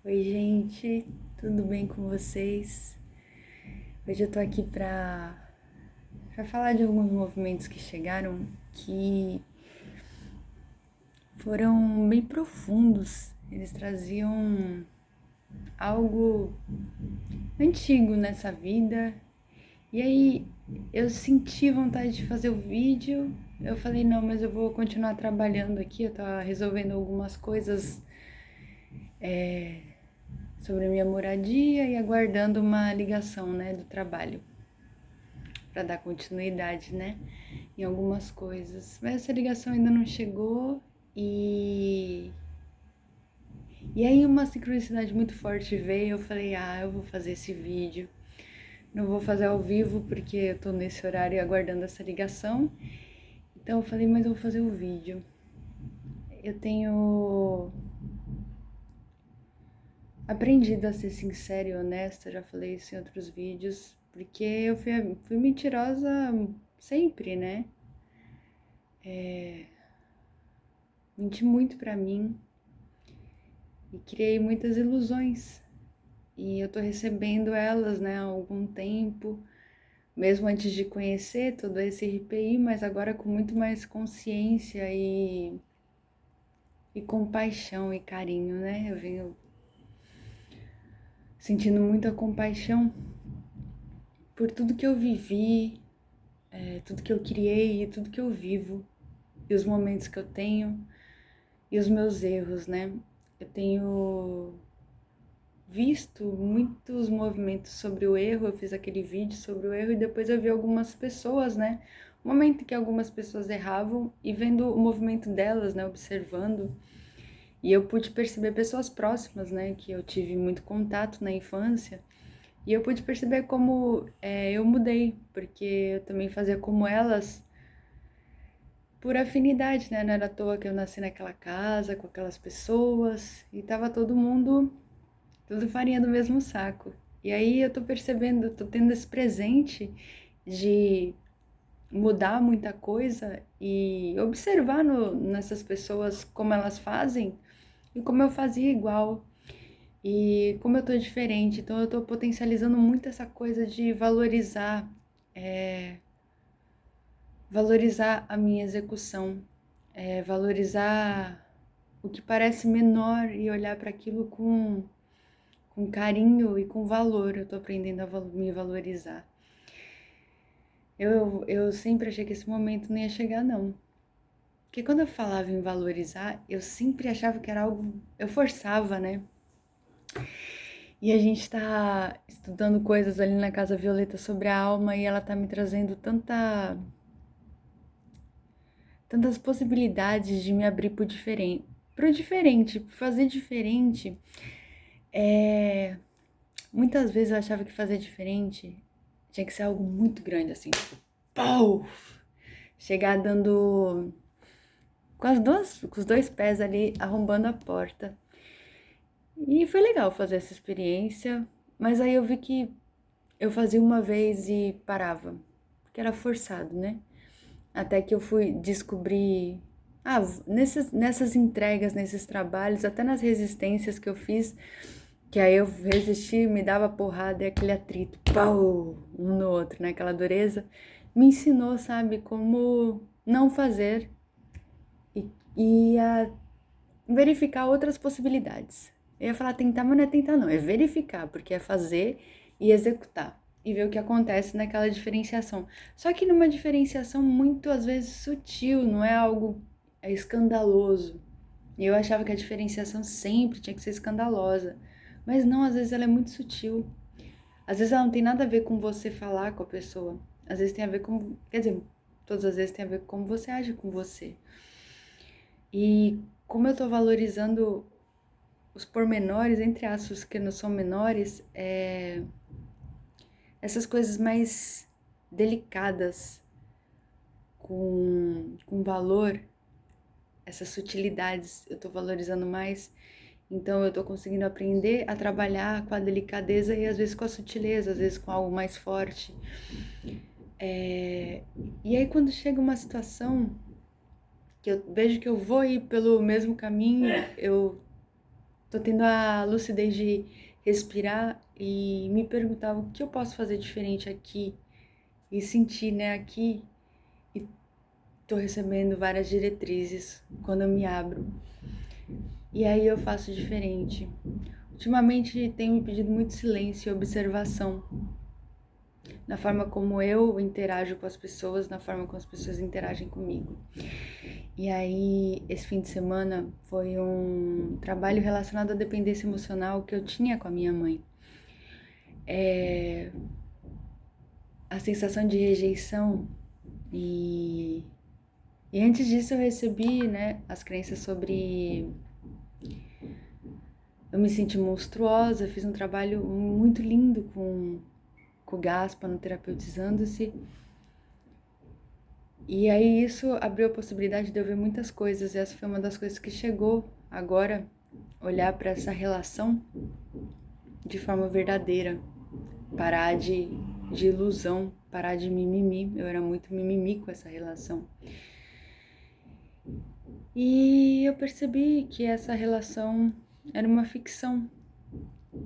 Oi, gente, tudo bem com vocês? Hoje eu tô aqui pra falar de alguns movimentos que chegaram que foram bem profundos. Eles traziam algo antigo nessa vida. E aí eu senti vontade de fazer o vídeo. Eu falei, não, mas eu vou continuar trabalhando aqui. Eu tava resolvendo algumas coisas sobre a minha moradia e aguardando uma ligação, né, do trabalho, para dar continuidade, né, em algumas coisas. Mas essa ligação ainda não chegou e aí uma sincronicidade muito forte veio. Eu falei, eu vou fazer esse vídeo. Não vou fazer ao vivo porque eu tô nesse horário aguardando essa ligação. Então eu falei, mas eu vou fazer o vídeo. Eu tenho aprendido a ser sincera e honesta, já falei isso em outros vídeos, porque eu fui mentirosa sempre, né? Menti muito pra mim e criei muitas ilusões. E eu tô recebendo elas, né, há algum tempo, mesmo antes de conhecer todo esse RPI, mas agora com muito mais consciência e compaixão e carinho, né? Eu venho sentindo muita compaixão por tudo que eu vivi, tudo que eu criei e tudo que eu vivo, e os momentos que eu tenho e os meus erros, né? Eu tenho visto muitos movimentos sobre o erro. Eu fiz aquele vídeo sobre o erro e depois eu vi algumas pessoas, né? O momento em que algumas pessoas erravam e vendo o movimento delas, né? Observando. E eu pude perceber pessoas próximas, né? Que eu tive muito contato na infância. E eu pude perceber como eu mudei, porque eu também fazia como elas por afinidade, né? Não era à toa que eu nasci naquela casa, com aquelas pessoas, e tava todo mundo, tudo farinha do mesmo saco. E aí eu tô percebendo, tô tendo esse presente de mudar muita coisa e observar nessas pessoas como elas fazem e como eu fazia igual. E como eu tô diferente, então eu tô potencializando muito essa coisa de valorizar a minha execução, valorizar o que parece menor e olhar para aquilo com carinho e com valor. Eu tô aprendendo a me valorizar. Eu sempre achei que esse momento não ia chegar, não. Porque quando eu falava em valorizar, eu sempre achava que era algo. Eu forçava, né? E a gente tá estudando coisas ali na Casa Violeta sobre a alma e ela tá me trazendo tantas possibilidades de me abrir pro diferente, pro fazer diferente. Muitas vezes eu achava que fazer diferente tinha que ser algo muito grande, assim, tipo, pau! Chegar dando com os dois pés ali, arrombando a porta. E foi legal fazer essa experiência, mas aí eu vi que eu fazia uma vez e parava, porque era forçado, né? Até que eu fui descobrir, nessas entregas, nesses trabalhos, até nas resistências que eu fiz, que aí eu resisti, me dava porrada e aquele atrito, pau, um no outro, né? Aquela dureza, me ensinou, sabe, como não fazer e a verificar outras possibilidades. Eu ia falar tentar, mas não é tentar não, é verificar, porque é fazer e executar e ver o que acontece naquela diferenciação. Só que numa diferenciação muito às vezes sutil, não é algo escandaloso. E eu achava que a diferenciação sempre tinha que ser escandalosa, mas não, às vezes ela é muito sutil. Às vezes ela não tem nada a ver com você falar com a pessoa. Às vezes tem a ver com, quer dizer, todas as vezes tem a ver com como você age com você. E como eu tô valorizando os pormenores, entre aspas, que não são menores, essas coisas mais delicadas, com valor, essas sutilidades eu tô valorizando mais. Então eu tô conseguindo aprender a trabalhar com a delicadeza e às vezes com a sutileza, às vezes com algo mais forte. E aí quando chega uma situação que eu vejo que eu vou ir pelo mesmo caminho, eu tô tendo a lucidez de respirar e me perguntar o que eu posso fazer diferente aqui e sentir, né, aqui. E tô recebendo várias diretrizes quando eu me abro. E aí eu faço diferente. Ultimamente tenho me pedido muito silêncio e observação na forma como eu interajo com as pessoas, na forma como as pessoas interagem comigo. E aí, esse fim de semana foi um trabalho relacionado à dependência emocional que eu tinha com a minha mãe. A sensação de rejeição e antes disso eu recebi, né, as crenças sobre eu me senti monstruosa, fiz um trabalho muito lindo com o Gaspa no Terapeutizando-se. E aí isso abriu a possibilidade de eu ver muitas coisas, e essa foi uma das coisas que chegou agora, olhar para essa relação de forma verdadeira, parar de ilusão, parar de mimimi. Eu era muito mimimi com essa relação. E eu percebi que essa relação era uma ficção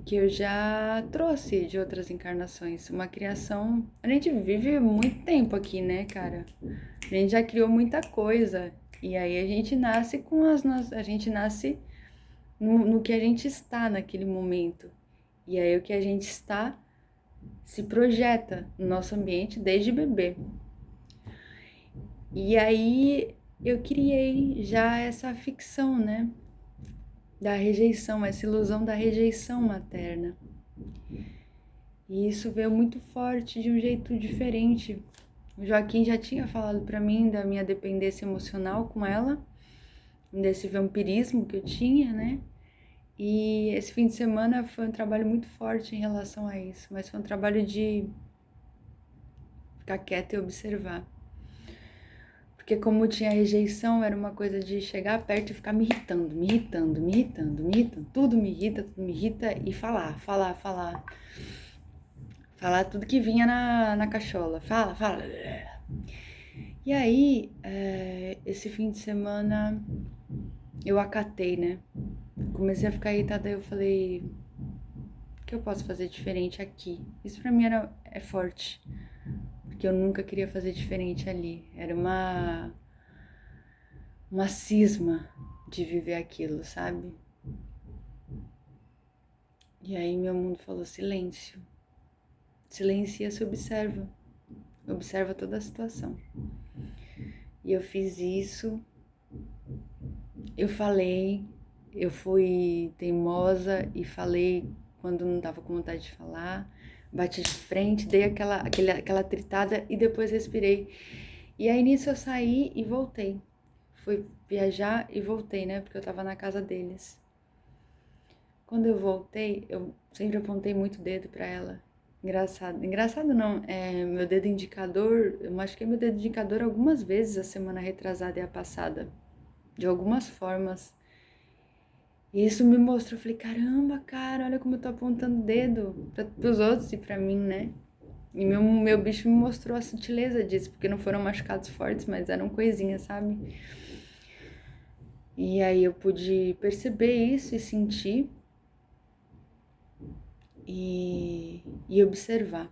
que eu já trouxe de outras encarnações, uma criação. A gente vive muito tempo aqui, né, cara? A gente já criou muita coisa. E aí a gente nasce com a gente nasce no que a gente está naquele momento. E aí o que a gente está se projeta no nosso ambiente desde bebê. E aí eu criei já essa ficção, né? Da rejeição, essa ilusão da rejeição materna. E isso veio muito forte de um jeito diferente. O Joaquim já tinha falado para mim da minha dependência emocional com ela, desse vampirismo que eu tinha, né? E esse fim de semana foi um trabalho muito forte em relação a isso, mas foi um trabalho de ficar quieta e observar. Porque como tinha rejeição, era uma coisa de chegar perto e ficar me irritando, tudo me irrita e falar tudo que vinha na cachola, fala. E aí, esse fim de semana, eu acatei, né? Comecei a ficar irritada, eu falei, o que eu posso fazer diferente aqui? Isso pra mim é forte, porque eu nunca queria fazer diferente ali. Era uma cisma de viver aquilo, sabe? E aí meu mundo falou, silêncio. Silencia, se observa. Observa toda a situação. E eu fiz isso, eu falei, eu fui teimosa e falei quando não tava com vontade de falar, bati de frente, dei aquela tritada e depois respirei. E aí nisso eu saí e voltei. Fui viajar e voltei, né? Porque eu tava na casa deles. Quando eu voltei, eu sempre apontei muito o dedo pra ela. Engraçado. Engraçado não, meu dedo indicador, eu machuquei meu dedo indicador algumas vezes a semana retrasada e a passada. De algumas formas. E isso me mostrou, eu falei, caramba, cara, olha como eu tô apontando o dedo pros outros e pra mim, né? E meu bicho me mostrou a sutileza disso, porque não foram machucados fortes, mas eram coisinhas, sabe? E aí eu pude perceber isso e sentir e observar.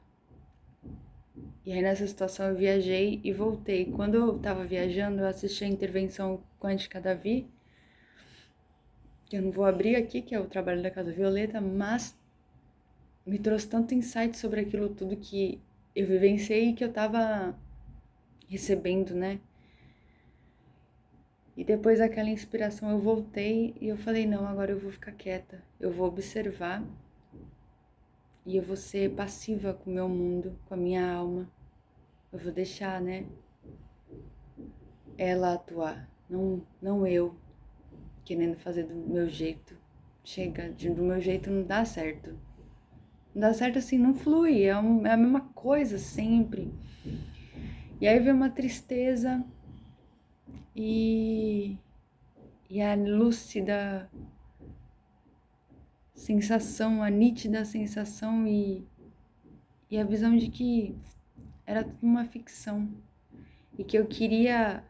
E aí nessa situação eu viajei e voltei. Quando eu tava viajando, eu assisti a intervenção quântica da Vi, que eu não vou abrir aqui, que é o trabalho da Casa Violeta, mas me trouxe tanto insight sobre aquilo tudo que eu vivenciei e que eu tava recebendo, né? E depois daquela inspiração eu voltei e eu falei, não, agora eu vou ficar quieta, eu vou observar e eu vou ser passiva com o meu mundo, com a minha alma. Eu vou deixar, né, ela atuar, não eu querendo fazer do meu jeito. Chega, do meu jeito não dá certo. Não dá certo assim, não flui, é a mesma coisa sempre. E aí vem uma tristeza e a lúcida sensação, a nítida sensação e a visão de que era tudo uma ficção e que eu queria,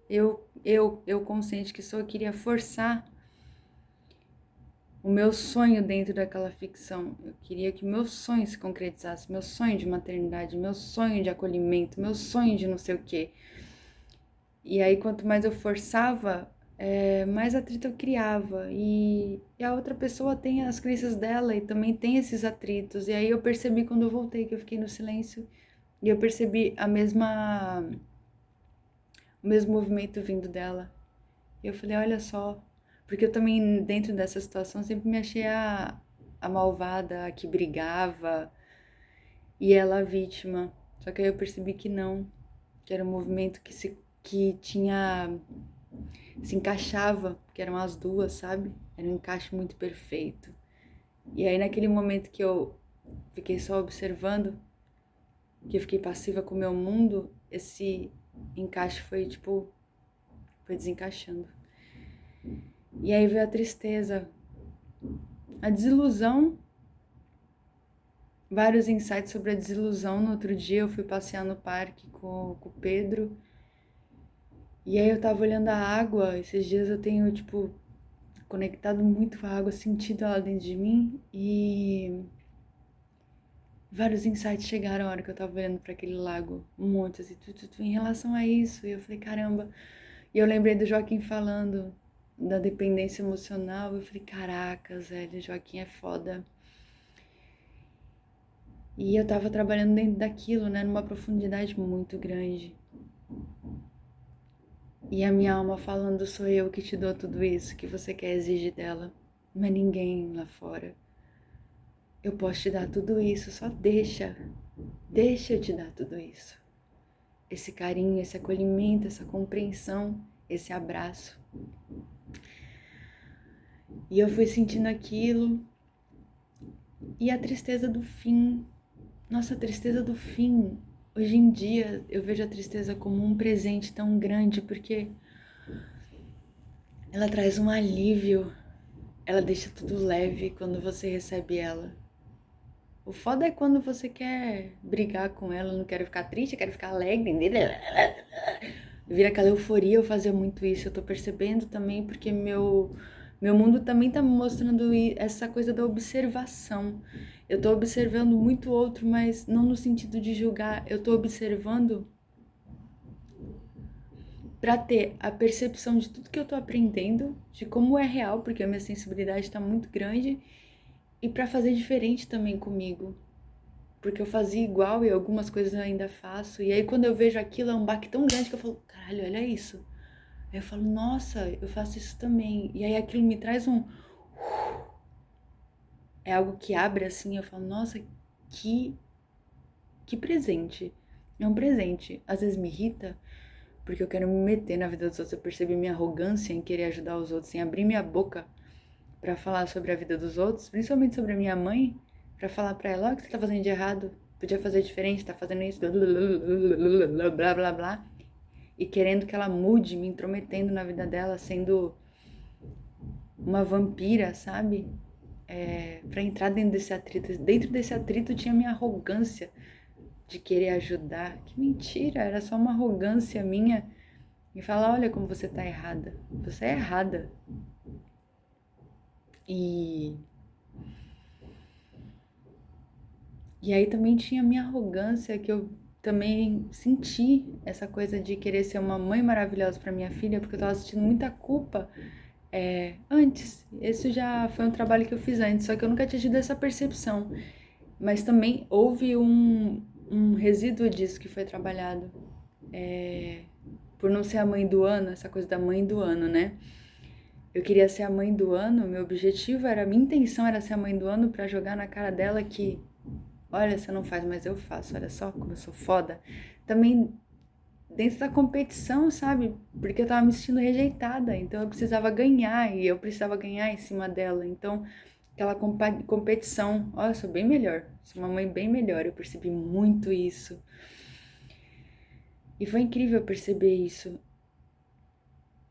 eu consciente que sou, eu queria forçar o meu sonho dentro daquela ficção. Eu queria que meu sonho se concretizasse, meu sonho de maternidade, meu sonho de acolhimento, meu sonho de não sei o quê. E aí, quanto mais eu forçava, mais atrito eu criava. E a outra pessoa tem as crenças dela e também tem esses atritos. E aí eu percebi quando eu voltei, que eu fiquei no silêncio, e eu percebi o mesmo movimento vindo dela. E eu falei, olha só, porque eu também, dentro dessa situação, sempre me achei a malvada, a que brigava, e ela a vítima. Só que aí eu percebi que não, que era um movimento que se encaixava, que eram as duas, sabe? Era um encaixe muito perfeito. E aí naquele momento que eu fiquei só observando, que eu fiquei passiva com o meu mundo, esse encaixe foi desencaixando. E aí veio a tristeza, a desilusão, vários insights sobre a desilusão. No outro dia eu fui passear no parque com o Pedro, e aí eu tava olhando a água. Esses dias eu tenho, conectado muito com a água, sentido ela dentro de mim, e vários insights chegaram a hora que eu tava olhando para aquele lago, um monte, assim, em relação a isso. E eu falei, caramba. E eu lembrei do Joaquim falando da dependência emocional. Eu falei, caracas, velho, Joaquim é foda. E eu tava trabalhando dentro daquilo, né, numa profundidade muito grande. E a minha alma falando, sou eu que te dou tudo isso que você quer exigir dela, não é ninguém lá fora. Eu posso te dar tudo isso, só deixa eu te dar tudo isso. Esse carinho, esse acolhimento, essa compreensão, esse abraço. E eu fui sentindo aquilo, e a tristeza do fim. Nossa, a tristeza do fim. Hoje em dia eu vejo a tristeza como um presente tão grande, porque ela traz um alívio, ela deixa tudo leve quando você recebe ela. O foda é quando você quer brigar com ela, não quero ficar triste, eu quero ficar alegre. Vira aquela euforia. Eu fazia muito isso, eu tô percebendo também, porque meu mundo também tá me mostrando essa coisa da observação. Eu tô observando muito o outro, mas não no sentido de julgar. Eu tô observando para ter a percepção de tudo que eu tô aprendendo, de como é real, porque a minha sensibilidade tá muito grande, e para fazer diferente também comigo. Porque eu fazia igual e algumas coisas eu ainda faço. E aí quando eu vejo aquilo, é um baque tão grande que eu falo, caralho, olha isso. Aí eu falo, nossa, eu faço isso também. E aí aquilo me traz é algo que abre assim, eu falo, nossa, que, que presente. É um presente. Às vezes me irrita, porque eu quero me meter na vida dos outros. Eu percebi minha arrogância em querer ajudar os outros, em abrir minha boca pra falar sobre a vida dos outros, principalmente sobre a minha mãe, pra falar pra ela, ó, o que você tá fazendo de errado? Podia fazer diferente, tá fazendo isso, blá blá blá, e querendo que ela mude, me intrometendo na vida dela, sendo uma vampira, sabe? Pra entrar dentro desse atrito. Dentro desse atrito tinha minha arrogância de querer ajudar. Que mentira, era só uma arrogância minha. E falar, olha como você tá errada. Você é errada. E aí também tinha a minha arrogância, que eu também senti essa coisa de querer ser uma mãe maravilhosa para minha filha, porque eu tava sentindo muita culpa antes. Esse já foi um trabalho que eu fiz antes, só que eu nunca tinha tido essa percepção. Mas também houve um resíduo disso que foi trabalhado. Por não ser a mãe do ano, essa coisa da mãe do ano, né? Eu queria ser a mãe do ano, meu objetivo era, minha intenção era ser a mãe do ano para jogar na cara dela que, olha, você não faz, mas eu faço, olha só como eu sou foda. Também dentro da competição, sabe? Porque eu tava me sentindo rejeitada, então eu precisava ganhar e eu precisava ganhar em cima dela. Então, aquela competição, olha, eu sou bem melhor, sou uma mãe bem melhor, eu percebi muito isso. E foi incrível perceber isso.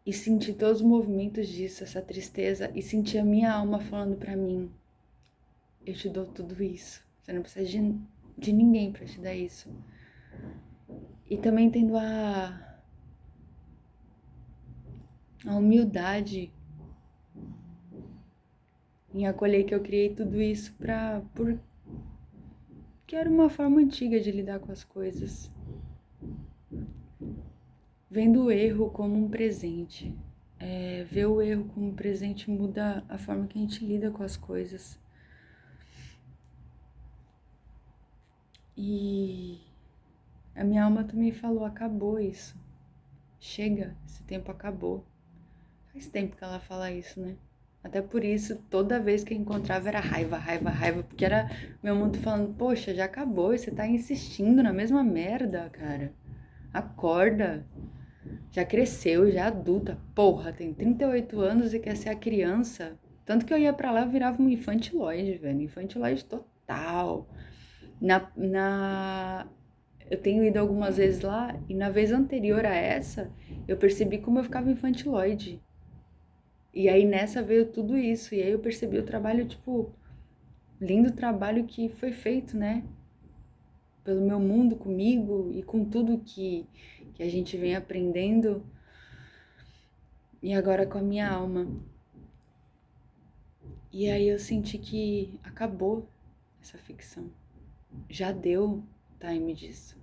E sentir todos os movimentos disso, essa tristeza, e sentir a minha alma falando pra mim, eu te dou tudo isso. Você não precisa de ninguém pra te dar isso. E também tendo a humildade em acolher que eu criei tudo isso porque era uma forma antiga de lidar com as coisas. Vendo o erro como um presente. Ver o erro como um presente muda a forma que a gente lida com as coisas. E a minha alma também falou, acabou isso. Chega, esse tempo acabou. Faz tempo que ela fala isso, né? Até por isso, toda vez que eu encontrava era raiva, raiva, raiva, porque era meu mundo falando, poxa, já acabou, e você tá insistindo na mesma merda, cara. Acorda. Já cresceu, já é adulta. Porra, tem 38 anos e quer ser a criança. Tanto que eu ia pra lá, eu virava um infantiloide, velho. Infantiloide total. Eu tenho ido algumas vezes lá e na vez anterior a essa, eu percebi como eu ficava infantiloide. E aí nessa veio tudo isso. E aí eu percebi o trabalho, tipo, lindo trabalho que foi feito, né? Pelo meu mundo, comigo e com tudo que a gente vem aprendendo. E agora com a minha alma. E aí eu senti que acabou essa ficção. Já deu time disso.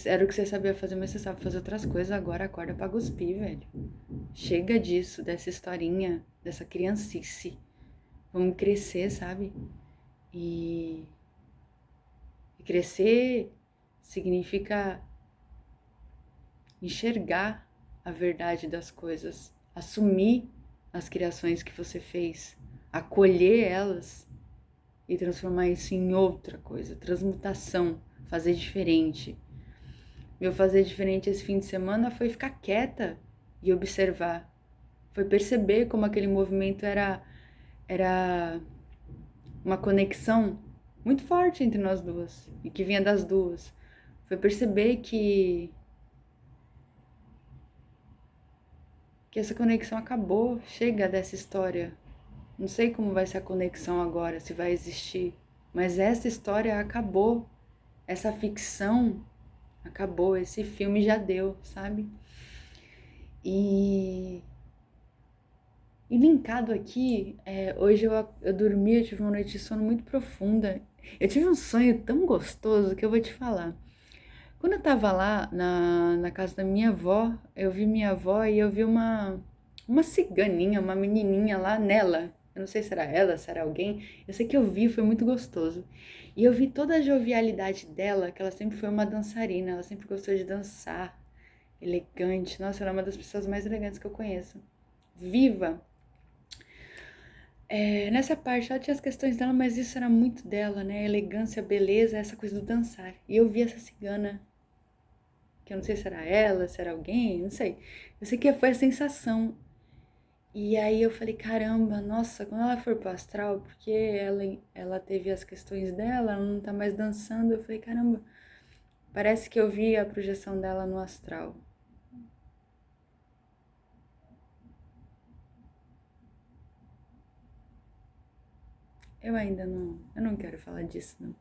Era o que você sabia fazer, mas você sabe fazer outras coisas. Agora acorda pra cuspir, velho. Chega disso, dessa historinha, dessa criancice. Vamos crescer, sabe? E crescer significa enxergar a verdade das coisas, assumir as criações que você fez, acolher elas e transformar isso em outra coisa, transmutação, fazer diferente. Meu fazer diferente esse fim de semana foi ficar quieta e observar, foi perceber como aquele movimento era uma conexão muito forte entre nós duas e que vinha das duas. Foi perceber que essa conexão acabou, chega dessa história. Não sei como vai ser a conexão agora, se vai existir, mas essa história acabou, essa ficção acabou, esse filme já deu, sabe? E linkado aqui, hoje eu dormi, eu tive uma noite de sono muito profunda. Eu tive um sonho tão gostoso que eu vou te falar. Quando eu tava lá na casa da minha avó, eu vi minha avó e eu vi uma ciganinha, uma menininha lá nela. Eu não sei se era ela, se era alguém. Eu sei que eu vi, foi muito gostoso. E eu vi toda a jovialidade dela, que ela sempre foi uma dançarina, ela sempre gostou de dançar, elegante. Nossa, ela é uma das pessoas mais elegantes que eu conheço. Viva! Nessa parte ela tinha as questões dela, mas isso era muito dela, né? Elegância, beleza, essa coisa do dançar. E eu vi essa cigana que eu não sei se era ela, se era alguém, não sei. Eu sei que foi a sensação. E aí eu falei, caramba, nossa, quando ela for pro astral, porque ela teve as questões dela, ela não tá mais dançando, eu falei, caramba, parece que eu vi a projeção dela no astral. Eu não quero falar disso, não.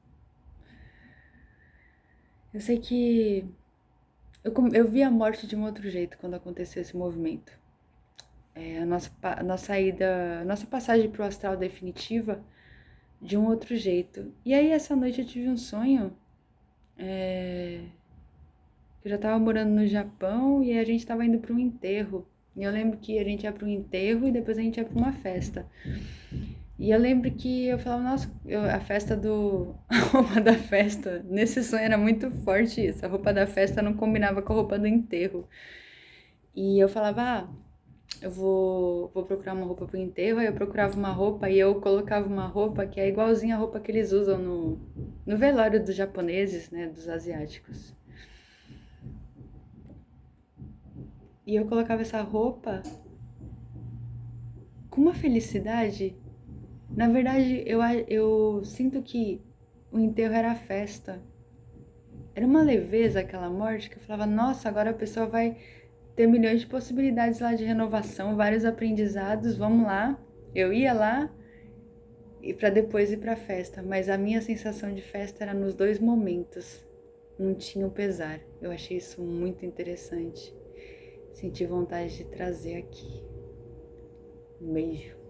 Eu sei que eu vi a morte de um outro jeito quando aconteceu esse movimento. A nossa passagem pro astral definitiva de um outro jeito. E aí essa noite eu tive um sonho. Eu já tava morando no Japão e a gente tava indo para um enterro. E eu lembro que a gente ia para um enterro e depois a gente ia para uma festa. E eu lembro que eu falava, nossa, a festa do. A roupa da festa. Nesse sonho era muito forte isso. A roupa da festa não combinava com a roupa do enterro. E eu falava, eu vou procurar uma roupa pro enterro. Aí eu procurava uma roupa e eu colocava uma roupa que é igualzinha a roupa que eles usam no velório dos japoneses, né? Dos asiáticos. E eu colocava essa roupa com uma felicidade. Na verdade, eu sinto que o enterro era a festa. Era uma leveza aquela morte que eu falava, nossa, agora a pessoa vai ter milhões de possibilidades lá de renovação, vários aprendizados, vamos lá. Eu ia lá e para depois ir para a festa, mas a minha sensação de festa era nos dois momentos. Não tinha o pesar. Eu achei isso muito interessante. Senti vontade de trazer aqui. Um beijo.